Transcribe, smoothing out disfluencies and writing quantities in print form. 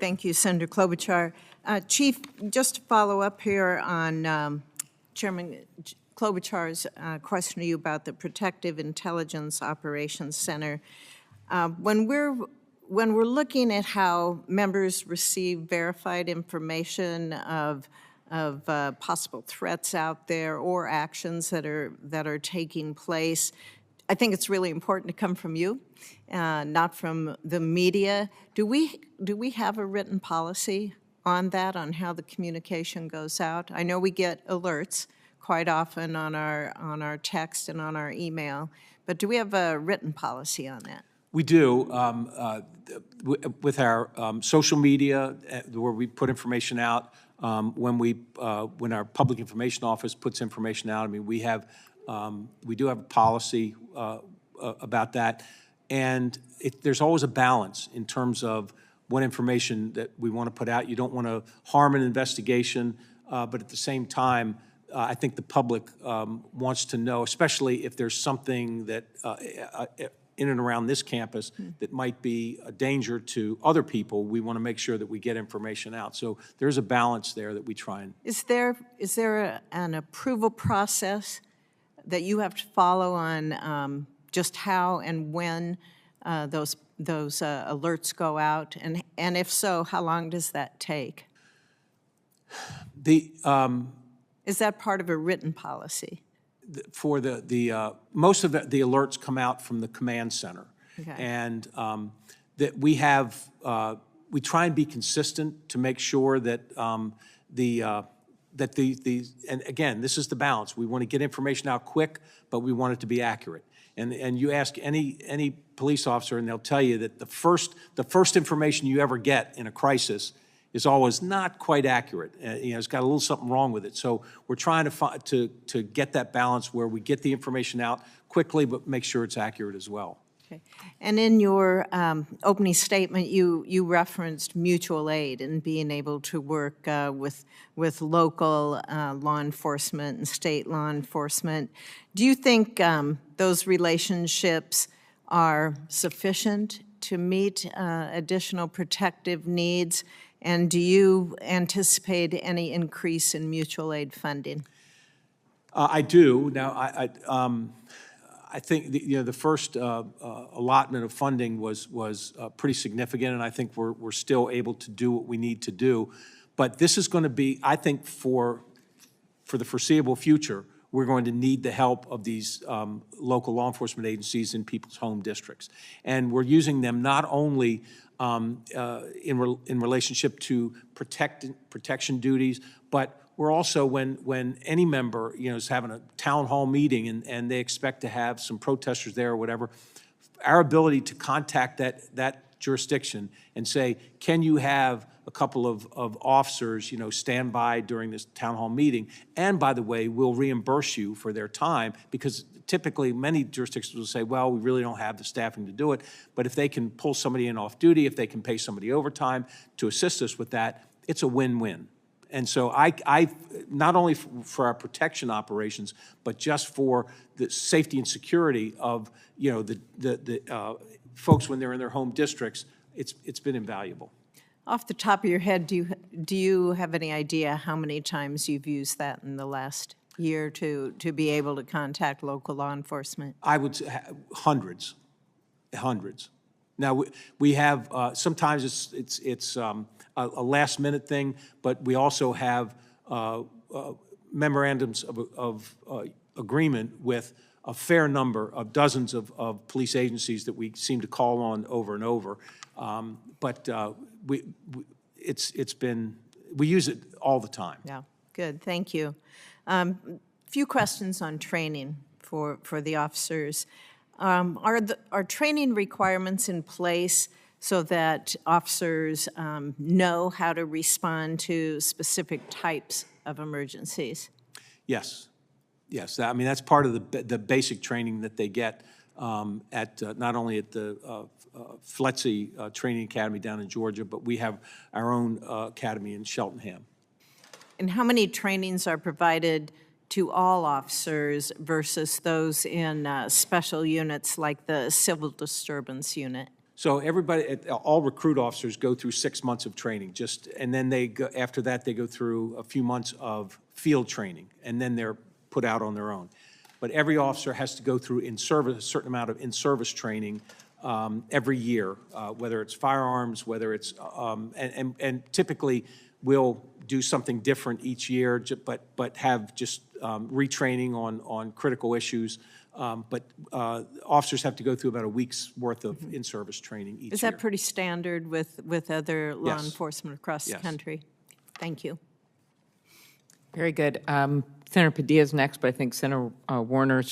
Thank you, Senator Klobuchar. Chief, just to follow up here on Chairman Klobuchar's question to you about the Protective Intelligence Operations Center. When we're looking at how members receive verified information of possible threats out there or actions that are taking place, I think it's really important to come from you, not from the media. Do we have a written policy on that, on how the communication goes out? I know we get alerts quite often on our text and on our email, but do we have a written policy on that? We do. With our social media, where we put information out, when our public information office puts information out, I mean, we do have a policy about that, and there's always a balance in terms of what information that we want to put out. You don't want to harm an investigation, but at the same time, I think the public wants to know, especially if there's something that in and around this campus that might be a danger to other people. We want to make sure that we get information out. So there's a balance there that we try and. Is there an approval process that you have to follow on just how and when those alerts go out, and if so, how long does that take? Is that part of a written policy? For most of the alerts come out from the command center, okay. And that we try and be consistent to make sure that and again, this is the balance. We want to get information out quick, but we want it to be accurate. And you ask any police officer, and they'll tell you that the first information you ever get in a crisis is always not quite accurate. It's got a little something wrong with it. So we're trying to get that balance where we get the information out quickly, but make sure it's accurate as well. Okay. And in your opening statement, you referenced mutual aid and being able to work with local law enforcement and state law enforcement. Do you think those relationships are sufficient to meet additional protective needs? And do you anticipate any increase in mutual aid funding? I do. Now, I think the first allotment of funding was pretty significant, and I think we're still able to do what we need to do. But this is going to be, I think, for the foreseeable future, we're going to need the help of these local law enforcement agencies in people's home districts, and we're using them not only in relationship to protection duties, but we're also, when any member is having a town hall meeting and they expect to have some protesters there or whatever, our ability to contact that jurisdiction and say, can you have a couple of officers stand by during this town hall meeting, and by the way, we'll reimburse you for their time, because typically many jurisdictions will say, well, we really don't have the staffing to do it, but if they can pull somebody in off duty, if they can pay somebody overtime to assist us with that, it's a win-win. And so I not only for our protection operations, but just for the safety and security of the folks when they're in their home districts, it's been invaluable. Off the top of your head, do you have any idea how many times you've used that in the last year to be able to contact local law enforcement? I would say hundreds. Now we have sometimes it's a last minute thing, but we also have memorandums of agreement with a fair number of dozens of police agencies that we seem to call on over and over. We use it all the time. Yeah, good, thank you. Few questions on training for the officers. Are training requirements in place so that officers know how to respond to specific types of emergencies? Yes. I mean, that's part of the basic training that they get at not only at the FLETC Training Academy down in Georgia, but we have our own academy in Cheltenham. And how many trainings are provided to all officers versus those in special units like the Civil Disturbance Unit? So everybody, all recruit officers go through 6 months of training, and then they go, after that, they go through a few months of field training, and then they're put out on their own. But every officer has to go through in-service, a certain amount of in-service training every year, whether it's firearms, whether it's, and typically we'll do something different each year, but have just retraining on critical issues. But officers have to go through about a week's worth of in-service training each year. Is that pretty standard with other law Yes. enforcement across the Yes. country? Thank you. Very good. Senator Padilla's next, but I think Senator Warner is just